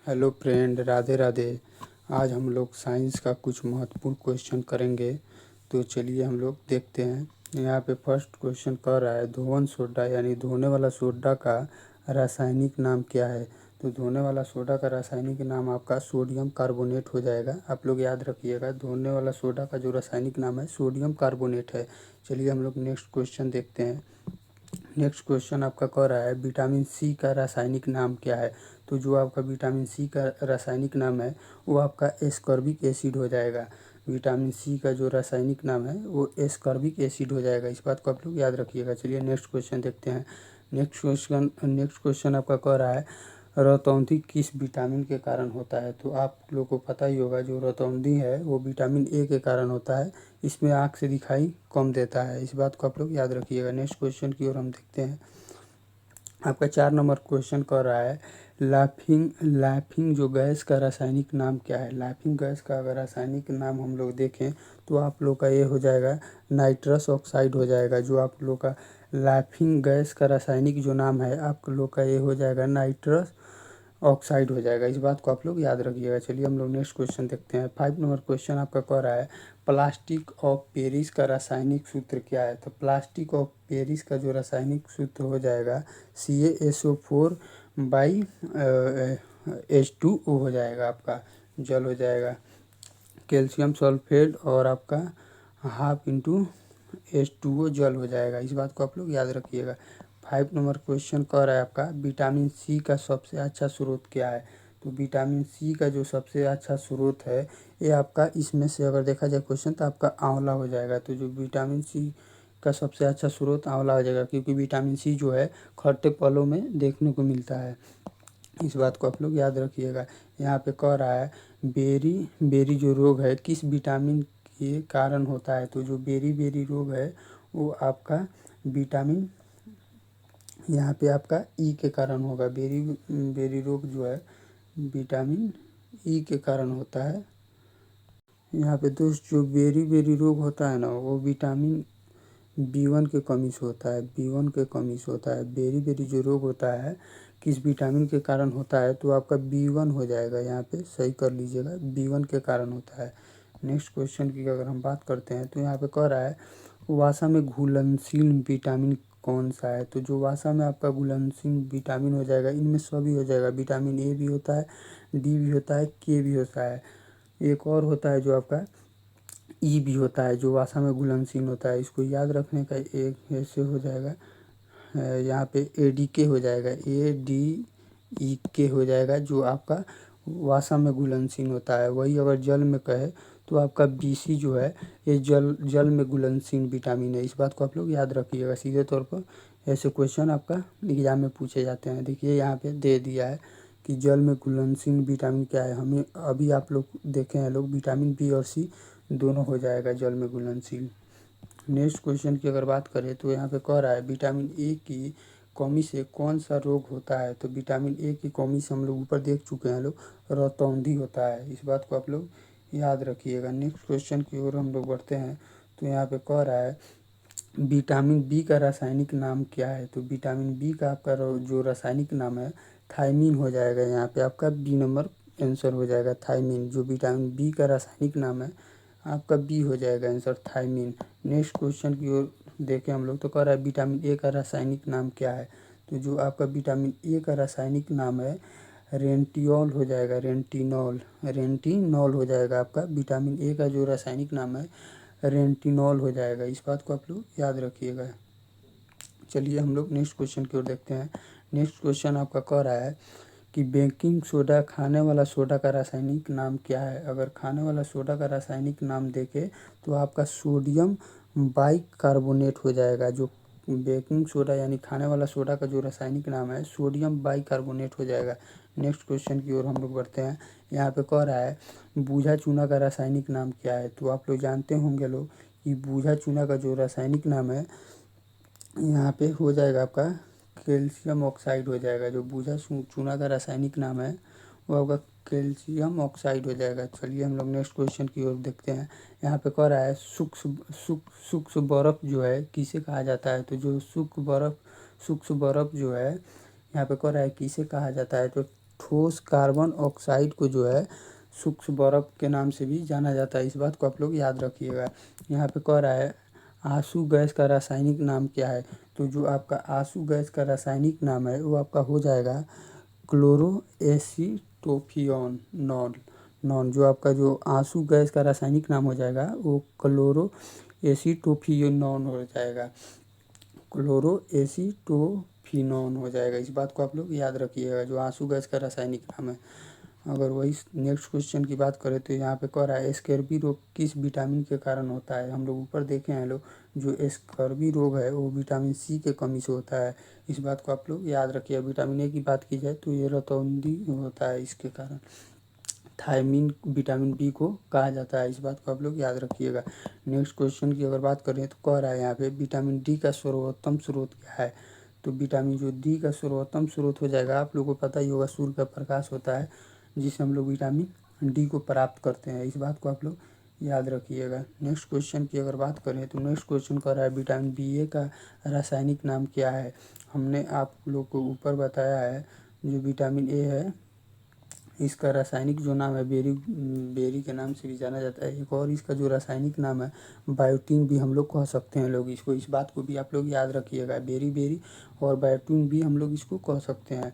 Hello friend, Radhe Radhe. आज हम लोग साइंस का कुछ महत्वपूर्ण क्वेश्चन करेंगे। तो चलिए हम लोग देखते हैं। यहाँ पे फर्स्ट क्वेश्चन कह रहा है धोवन सोडा यानी धोने वाला सोडा का रासायनिक नाम क्या है। तो धोने वाला सोडा का रासायनिक नाम आपका सोडियम कार्बोनेट हो जाएगा। आप लोग याद रखिएगा, धोने वाला सोडा का जो रासायनिक नाम है सोडियम कार्बोनेट है। चलिए हम लोग नेक्स्ट क्वेश्चन देखते हैं। नेक्स्ट क्वेश्चन आपका कह रहा है विटामिन सी का रासायनिक नाम क्या है। तो जो आपका विटामिन सी का रासायनिक नाम है वो आपका एस्कॉर्बिक एसिड हो जाएगा। विटामिन सी का जो रासायनिक नाम है वो एस्कॉर्बिक एसिड हो जाएगा। इस बात को आप लोग याद रखिएगा। चलिए नेक्स्ट क्वेश्चन देखते हैं। नेक्स्ट क्वेश्चन आपका कह रहा है रतौंधी किस विटामिन के कारण होता है। तो आप लोग को पता ही होगा, जो रतौंधी है वो विटामिन ए के कारण होता है। इसमें आँख से दिखाई कम देता है। इस बात को आप लोग याद रखिएगा। नेक्स्ट क्वेश्चन की ओर हम देखते हैं। आपका 4 नंबर क्वेश्चन कह रहा है लाफिंग जो गैस का रासायनिक नाम क्या है। लाफिंग गैस का अगर रासायनिक नाम हम लोग देखें तो आप लोग का ये हो जाएगा नाइट्रस ऑक्साइड हो जाएगा। जो आप लोग का लाफिंग गैस का रासायनिक जो नाम है आप लोग का ये हो जाएगा नाइट्रस ऑक्साइड हो जाएगा। इस बात को आप लोग याद रखिएगा। चलिए हम लोग नेक्स्ट क्वेश्चन देखते हैं। 5 नंबर क्वेश्चन आपका कह रहा है प्लास्टिक ऑफ पेरिस का रासायनिक सूत्र क्या है। तो प्लास्टिक ऑफ पेरिस का जो रासायनिक सूत्र हो जाएगा CaSO4 बाई H2O हो जाएगा। आपका जल हो जाएगा कैल्शियम सल्फेट और आपका हाफ इंटू H2O जल हो जाएगा। इस बात को आप लोग याद रखिएगा। 5 नंबर क्वेश्चन कह रहा है आपका विटामिन सी का सबसे अच्छा स्रोत क्या है। तो विटामिन सी का जो सबसे अच्छा स्रोत है ये आपका, इसमें से अगर देखा जाए क्वेश्चन, तो आपका आंवला हो जाएगा। तो जो विटामिन सी का सबसे अच्छा स्रोत आंवला हो जाएगा, क्योंकि विटामिन सी जो है खट्टे फलों में देखने को मिलता है। इस बात को आप लोग याद रखिएगा। यहाँ पे कह रहा है बेरी जो रोग है किस विटामिन के कारण होता है। तो जो बेरी रोग है वो आपका विटामिन, यहाँ पे आपका ई के कारण होगा। बेरी रोग जो है विटामिन ई के कारण होता है। यहाँ पे दोस्त जो बेरी रोग होता है ना वो विटामिन B1 के कमी से होता है। B1 के कमी से होता है। बेरी जो रोग होता है किस विटामिन के कारण होता है। तो आपका B1 हो जाएगा। यहाँ पे सही कर लीजिएगा, B1 के कारण होता है। नेक्स्ट क्वेश्चन की अगर हम बात करते हैं तो यहाँ पे कह रहा है वसा में घुलनशील विटामिन कौन सा है। तो जो वसा में आपका घुलनशील विटामिन हो जाएगा, इनमें सभी हो जाएगा। विटामिन ए भी होता है, डी भी होता है, के भी होता है। एक और होता है जो आपका ई भी होता है, जो वसा में घुलनशील होता है। इसको याद रखने का एक ऐसे हो जाएगा, यहाँ पे ADK हो जाएगा, ADEK हो जाएगा, जो आपका वसा में घुलनशील होता है। वही अगर जल में कहे तो आपका BC जो है ये जल में घुलनशील विटामिन है। इस बात को आप लोग याद रखिएगा। सीधे तौर पर ऐसे क्वेश्चन आपका एग्जाम में पूछे जाते हैं। देखिए यहाँ पे दे दिया है कि जल में घुलनशील विटामिन क्या है। हमें अभी आप लोग देखे हैं लोग विटामिन B और C दोनों हो जाएगा जल में घुलनशील। नेक्स्ट क्वेश्चन की अगर बात करें तो यहाँ पे कह रहा है विटामिन ए की कमी से कौन सा रोग होता है। तो विटामिन ए की कमी से हम लोग ऊपर देख चुके हैं लोग, रतौंधी होता है। इस बात को आप लोग याद रखिएगा। नेक्स्ट क्वेश्चन की ओर हम लोग बढ़ते हैं। तो यहाँ पे कह रहा है विटामिन बी का रासायनिक नाम क्या है। तो विटामिन बी का आपका जो रासायनिक नाम है थायमीन हो जाएगा। यहाँ पे आपका B नंबर आंसर हो जाएगा, थायमीन। जो विटामिन बी का रासायनिक नाम है आपका B हो जाएगा आंसर, थायमीन। नेक्स्ट क्वेश्चन की ओर देखें हम लोग तो कह रहा है विटामिन ए का रासायनिक नाम क्या है। तो जो आपका विटामिन ए का रासायनिक नाम है रेंटियोल हो जाएगा, रेंटिनॉल हो जाएगा। आपका विटामिन ए का जो रासायनिक नाम है रेंटिनॉल हो जाएगा। इस बात को आप लोग याद रखिएगा। चलिए हम लोग नेक्स्ट क्वेश्चन की ओर देखते हैं। नेक्स्ट क्वेश्चन आपका कह रहा है कि बेकिंग सोडा खाने वाला सोडा का रासायनिक नाम क्या है। अगर खाने वाला सोडा का रासायनिक नाम देखें तो आपका सोडियम बाइकार्बोनेट हो जाएगा। जो बेकिंग सोडा यानी खाने वाला सोडा का जो रासायनिक नाम है सोडियम बाइकार्बोनेट हो जाएगा। नेक्स्ट क्वेश्चन की ओर हम लोग बढ़ते हैं। यहाँ पे कह रहा है बूझा चूना का रासायनिक नाम क्या है। तो आप लोग जानते होंगे लोग कि बूझा चूना का जो रासायनिक नाम है यहाँ पे हो जाएगा आपका कैल्शियम ऑक्साइड हो जाएगा। जो बूझा चूना का रासायनिक नाम है वो आपका कैल्शियम ऑक्साइड हो जाएगा। चलिए हम लोग नेक्स्ट क्वेश्चन की ओर देखते हैं। यहाँ पे कह रहा है सूक्ष्म बर्फ जो है किसे कहा जाता है। तो जो सूक्ष्म बर्फ जो है यहाँ पे कह रहा है किसे कहा जाता है। तो ठोस कार्बन ऑक्साइड को जो है सूक्ष्म बर्फ के नाम से भी जाना जाता है। इस बात को आप लोग याद रखिएगा। यहाँ पे कह रहा है आंसू गैस का रासायनिक नाम क्या है। तो जो आपका आंसू गैस का रासायनिक नाम है वो आपका हो जाएगा क्लोरोएसीटोफियॉन नॉन नॉन। जो आपका जो आंसू गैस का रासायनिक नाम हो जाएगा वो क्लोरोएसीटोफिनॉन हो जाएगा, क्लोरोएसीटोफिनॉन हो जाएगा। इस बात को आप लोग याद रखिएगा, जो आंसू गैस का रासायनिक नाम है। अगर वही नेक्स्ट क्वेश्चन की बात करें तो यहाँ पे कह रहा है स्कर्वी रोग किस विटामिन के कारण होता है। हम लोग ऊपर देखे हैं लोग, जो स्कर्वी रोग है वो विटामिन सी के कमी से होता है। इस बात को आप लोग याद रखिए। विटामिन ए की बात की जाए तो ये रतौंधी होता है, इसके कारण थायमीन विटामिन बी को कहा जाता है। इस बात को आप लोग याद रखिएगा। नेक्स्ट क्वेश्चन की अगर बात करें तो कह रहा है यहाँ पे विटामिन डी का सर्वोत्तम स्रोत क्या है। तो विटामिन जो डी का सर्वोत्तम स्रोत हो जाएगा, आप लोगों को पता ही होगा, सूर्य का प्रकाश होता है जिससे हम लोग विटामिन डी को प्राप्त करते हैं। इस बात को आप लोग याद रखिएगा। नेक्स्ट क्वेश्चन की अगर बात करें तो नेक्स्ट क्वेश्चन कर रहा है विटामिन बी ए का रासायनिक नाम क्या है। हमने आप लोग को ऊपर बताया है जो विटामिन ए है इसका रासायनिक जो नाम है बेरी के नाम से भी जाना जाता है। एक और इसका जो रासायनिक नाम है बायोटीन भी हम लोग कह सकते हैं लोग इसको। इस बात को भी आप लोग याद रखिएगा, बेरी और बायोटीन भी हम लोग इसको कह सकते हैं।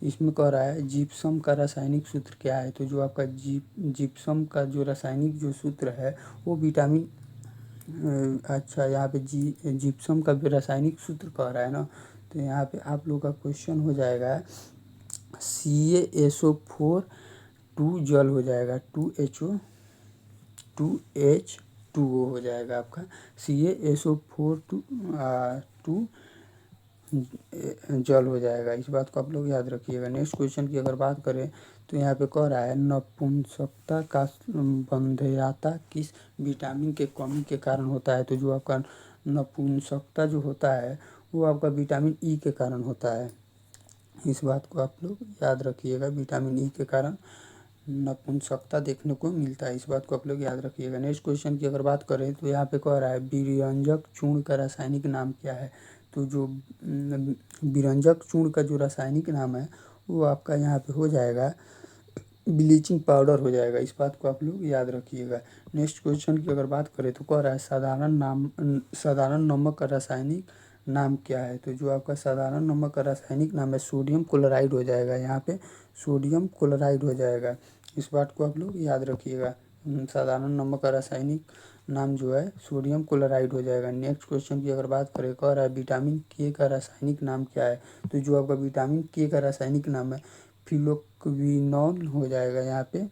इसमें कह रहा है जिप्सम का रासायनिक सूत्र क्या है। तो जो आपका जिप्सम का जो रासायनिक जो सूत्र है वो विटामिन अच्छा यहाँ पे जिप्सम का भी रासायनिक सूत्र कह रहा है ना। तो यहाँ पे आप लोग का क्वेश्चन हो जाएगा CaSO4 2 जल हो जाएगा, 2H2O हो जाएगा आपका CaSO4 2 जल हो जाएगा। इस बात को आप लोग याद रखिएगा। नेक्स्ट क्वेश्चन की अगर बात करें तो यहाँ पे कह रहा है नपुंसकता का बंध्यता किस विटामिन के कमी के कारण होता है। तो जो आपका नपुंसकता जो होता है वो आपका विटामिन ई के कारण होता है। इस बात को आप लोग याद रखिएगा, विटामिन ई के कारण नपुंसकता देखने को मिलता है। इस बात को आप लोग याद रखिएगा। नेक्स्ट क्वेश्चन की अगर बात करें तो यहाँ पे कह रहा है विरंजक चूर्ण का रासायनिक नाम क्या है। तो जो विरंजक चूर्ण का जो रासायनिक नाम है वो आपका यहाँ पे हो जाएगा ब्लीचिंग पाउडर हो जाएगा। इस बात को आप लोग याद रखिएगा। नेक्स्ट क्वेश्चन की अगर बात करें तो कह रहा है साधारण नमक का रासायनिक नाम क्या है। तो जो आपका साधारण नमक का रासायनिक नाम है सोडियम क्लोराइड हो जाएगा। यहाँ पे सोडियम क्लोराइड हो जाएगा। इस बात को आप लोग याद रखिएगा। साधारण नमक का रासायनिक नाम जो है सोडियम क्लोराइड हो जाएगा। नेक्स्ट क्वेश्चन की अगर बात करें कह रहा है विटामिन के का रासायनिक नाम क्या है। तो जो आपका विटामिन के का रासायनिक नाम है फिलोक्विनोन हो जाएगा। यहाँ पे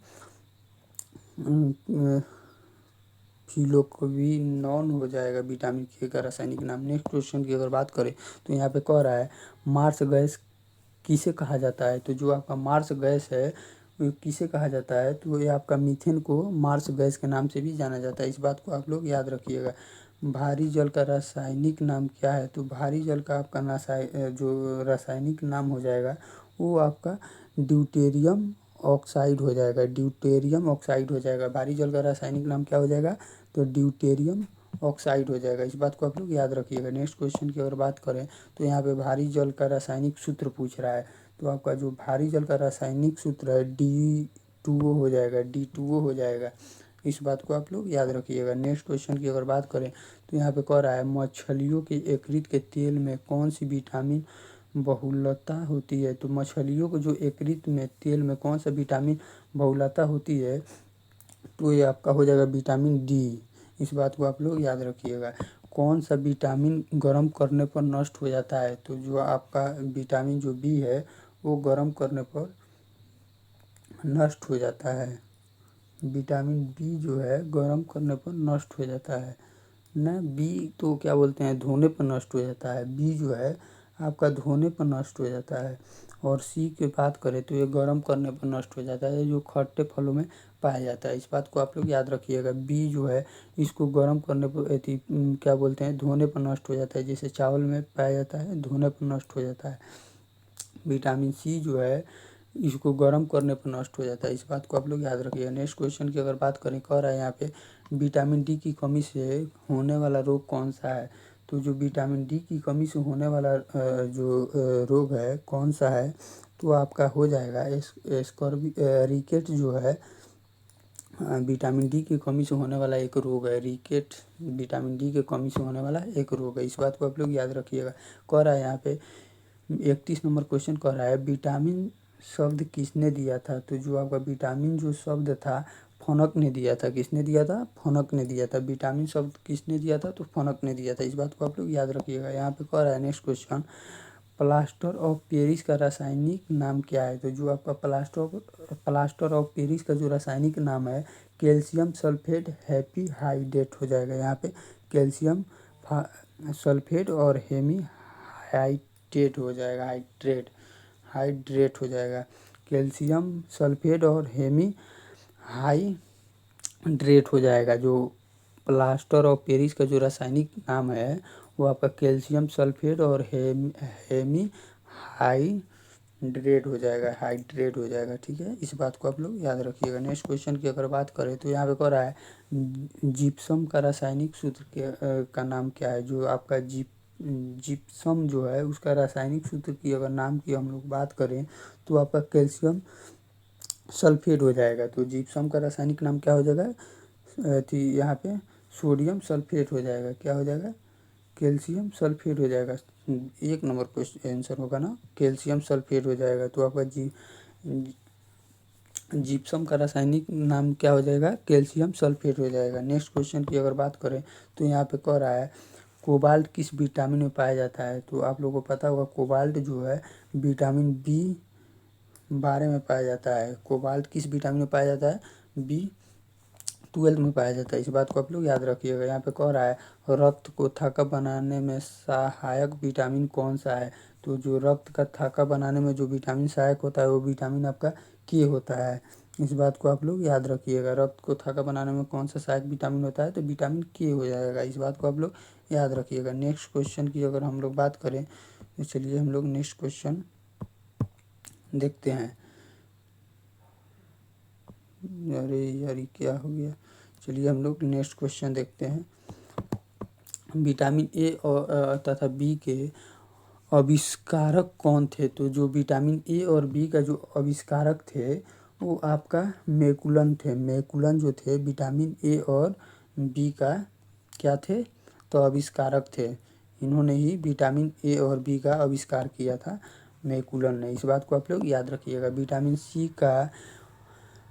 फिलोक्विनोन हो जाएगा विटामिन के का रासायनिक नाम। नेक्स्ट क्वेश्चन की अगर बात करें तो यहाँ पे कह रहा है मार्स गैस किसे कहा जाता है। तो जो आपका मार्स गैस है वो किसे कहा जाता है। तो ये आपका मीथेन को मार्स गैस के नाम से भी जाना जाता है। इस बात को आप लोग याद रखिएगा। भारी जल का रासायनिक नाम क्या है। तो भारी जल का आपका जो रासायनिक नाम हो जाएगा वो आपका ड्यूटेरियम ऑक्साइड हो जाएगा, ड्यूटेरियम ऑक्साइड हो जाएगा। भारी जल का रासायनिक नाम क्या हो जाएगा। तो ड्यूटेरियम ऑक्साइड हो जाएगा। इस बात को आप लोग याद रखिएगा। नेक्स्ट क्वेश्चन की अगर बात करें तो यहाँ पे भारी जल का रासायनिक सूत्र पूछ रहा है। तो आपका जो भारी जल का रासायनिक सूत्र है D2O हो जाएगा, D2O हो जाएगा। इस बात को आप लोग याद रखिएगा। नेक्स्ट क्वेश्चन की अगर बात करें तो यहाँ पे कह रहा है मछलियों के यकृत के तेल में कौन सी विटामिन बहुलता होती है। तो मछलियों को जो यकृत में तेल में कौन सा विटामिन बहुलता होती है तो ये आपका हो जाएगा विटामिन डी। इस बात को आप लोग याद रखिएगा। कौन सा विटामिन गर्म करने पर नष्ट हो जाता है। तो जो आपका विटामिन जो बी है वो गर्म करने पर नष्ट हो जाता है। विटामिन बी जो है गर्म करने पर नष्ट हो जाता है ना। बी तो क्या बोलते हैं धोने पर नष्ट हो जाता है, बी जो है आपका धोने पर नष्ट हो जाता है। और सी की बात करें तो ये गर्म करने पर नष्ट हो जाता है, जो खट्टे फलों में पाया जाता है। इस बात को आप लोग याद रखिएगा। बी जो है इसको गर्म करने पर क्या बोलते हैं धोने पर नष्ट हो जाता है, जैसे चावल में पाया जाता है धोने पर नष्ट हो जाता है। विटामिन सी जो है इसको गर्म करने पर नष्ट हो जाता है। इस बात को आप लोग याद रखिएगा। नेक्स्ट क्वेश्चन की अगर बात करें कह रहा है यहाँ पे विटामिन डी की कमी से होने वाला रोग कौन सा है। तो जो विटामिन डी की कमी से होने वाला जो रोग है कौन सा है तो आपका हो जाएगा रिकेट जो है विटामिन डी की कमी से होने वाला एक रोग है। रिकेट विटामिन डी की कमी से होने वाला एक रोग है, इस बात को आप लोग याद रखिएगा। कह रहा है यहाँ पे 31 नंबर क्वेश्चन कह रहा है विटामिन शब्द किसने दिया था। तो जो आपका विटामिन जो शब्द था फनक ने दिया था। किसने दिया था? फनक ने दिया था। विटामिन शब्द किसने दिया था? तो फनक ने दिया था। इस बात को आप लोग याद रखिएगा। यहाँ पे कह रहा है next question, plaster of Paris का रासायनिक नाम क्या है। तो जो आपका प्लास्टर ऑफ पेरिस का जो रासायनिक नाम है कैल्शियम सल्फेट हैप्पी हाइड्रेट हो जाएगा। यहाँ पे कैल्शियम सल्फेट और हेमी हाइड्रेट हो जाएगा। हाइड्रेट हो जाएगा। कैल्शियम सल्फेट और हेमी हाइड्रेट हो जाएगा। जो प्लास्टर ऑफ पेरिस का जो रासायनिक नाम है वो आपका कैल्शियम सल्फेट और हेमी हाइड्रेट हो जाएगा। हाइड्रेट हो जाएगा, ठीक है। इस बात को आप लोग याद रखिएगा। नेक्स्ट क्वेश्चन की अगर बात करें तो यहाँ पे कह रहा है जिप्सम का रासायनिक सूत्र का नाम क्या है। जो आपका जिप्सम जो है उसका रासायनिक सूत्र की अगर नाम की हम लोग बात करें तो आपका कैल्शियम सल्फेट हो जाएगा। तो जिप्सम का रासायनिक नाम क्या हो जाएगा? यहाँ पे सोडियम सल्फेट हो जाएगा। क्या हो जाएगा? कैल्शियम सल्फेट हो जाएगा। 1 नंबर क्वेश्चन आंसर होगा ना, कैल्शियम सल्फेट हो जाएगा। तो आपका जिप्सम का रासायनिक नाम क्या हो जाएगा? कैल्शियम सल्फेट हो जाएगा। नेक्स्ट क्वेश्चन की अगर बात करें तो यहाँ पे कह रहा है कोबाल्ट किस विटामिन में पाया जाता है। तो आप लोगों को पता होगा कोबाल्ट जो है विटामिन B12 में पाया जाता है। कोबाल्ट किस विटामिन में पाया जाता है? B12 में पाया जाता है। इस बात को आप लोग याद रखिएगा। यहाँ पे कह रहा है रक्त को थाका बनाने में सहायक विटामिन कौन सा है। तो जो रक्त का थाका बनाने में जो विटामिन सहायक होता है वो विटामिन आपका के होता है। इस बात को आप लोग याद रखिएगा। रक्त को थाका बनाने में कौन सा सहायक विटामिन होता है? तो विटामिन के हो जाएगा। इस बात को आप लोग याद रखिएगा। नेक्स्ट क्वेश्चन की अगर हम लोग बात करें तो चलिए हम लोग नेक्स्ट क्वेश्चन देखते हैं। अरे यार ये क्या हो गया। चलिए हम लोग नेक्स्ट क्वेश्चन देखते हैं। विटामिन ए और तथा बी के आविष्कारक कौन थे। तो जो विटामिन ए और बी का जो आविष्कारक थे वो आपका मैकुलन थे। मैकुलन जो थे विटामिन ए और बी का क्या थे? तो आविष्कारक थे। इन्होंने ही विटामिन ए और बी का आविष्कार किया था, मैकुलन ने। इस बात को आप लोग याद रखिएगा। विटामिन सी का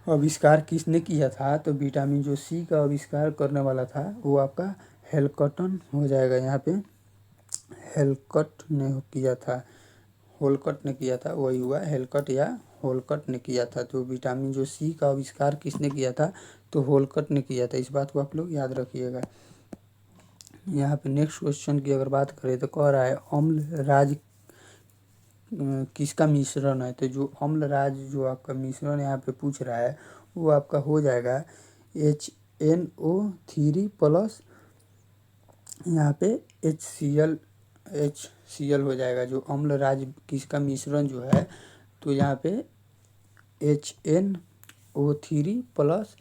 आविष्कार किसने किया था। तो विटामिन जो सी का आविष्कार करने वाला था वो आपका हेलकटन हो जाएगा। यहाँ पे हेलकट ने किया था, होलकट ने किया था, वही हुआ हेलकट या होलकट ने किया था। तो विटामिन जो सी का आविष्कार किसने किया था? तो होलकट ने किया था। इस बात को आप लोग याद रखिएगा। यहाँ पे नेक्स्ट क्वेश्चन की अगर बात करें तो कह रहा है अम्ल राज किसका मिश्रण है। तो जो अम्ल राज जो आपका मिश्रण यहाँ पे पूछ रहा है वो आपका हो जाएगा HNO3 प्लस यहाँ पे HCl हो जाएगा। जो अम्ल राज किसका मिश्रण जो है तो यहाँ पे HNO3 प्लस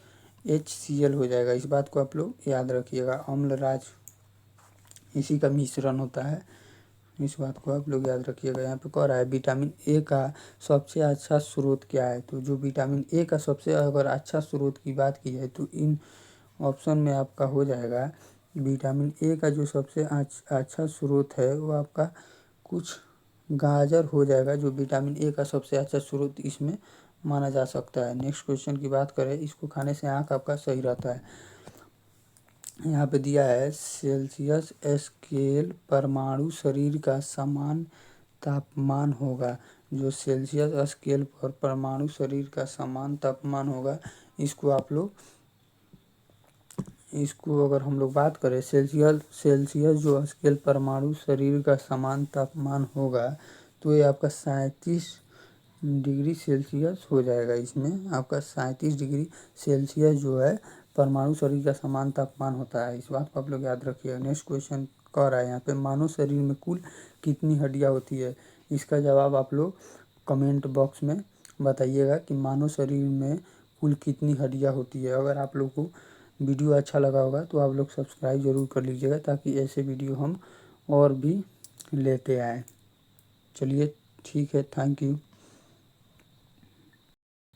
HCl हो जाएगा। इस बात को आप लोग याद रखिएगा। अम्ल राज इसी का मिश्रण होता है। इस बात को आप लोग याद रखिएगा। यहाँ पे कह रहा है विटामिन ए का सबसे अच्छा स्रोत क्या है। तो जो विटामिन ए का सबसे अगर अच्छा स्रोत की बात की है तो इन ऑप्शन में आपका हो जाएगा विटामिन ए का जो सबसे अच्छा स्रोत है वो आपका कुछ गाजर हो जाएगा। जो विटामिन ए का सबसे अच्छा स्रोत इसमें माना जा सकता है। नेक्स्ट क्वेश्चन की बात करें, इसको खाने से आँख आपका सही रहता है। यहाँ पे दिया है सेल्सियस स्केल परमाणु शरीर का समान तापमान होगा। जो सेल्सियस स्केल पर परमाणु शरीर का समान तापमान होगा इसको आप लोग इसको अगर हम लोग बात करें सेल्सियस जो स्केल परमाणु शरीर का समान तापमान होगा तो ये आपका 37 डिग्री सेल्सियस हो जाएगा। इसमें आपका 37 डिग्री सेल्सियस जो है परमाणु शरीर का समान तापमान होता है। इस बात को आप लोग याद रखिएगा। नेक्स्ट क्वेश्चन कह रहा है यहाँ पे मानव शरीर में कुल कितनी हड्डियाँ होती है। इसका जवाब आप लोग कमेंट बॉक्स में बताइएगा कि मानव शरीर में कुल कितनी हड्डियाँ होती है। अगर आप लोग को वीडियो अच्छा लगा होगा तो आप लोग सब्सक्राइब ज़रूर कर लीजिएगा ताकि ऐसे वीडियो हम और भी लेते आएँ। चलिए ठीक है, थैंक यू।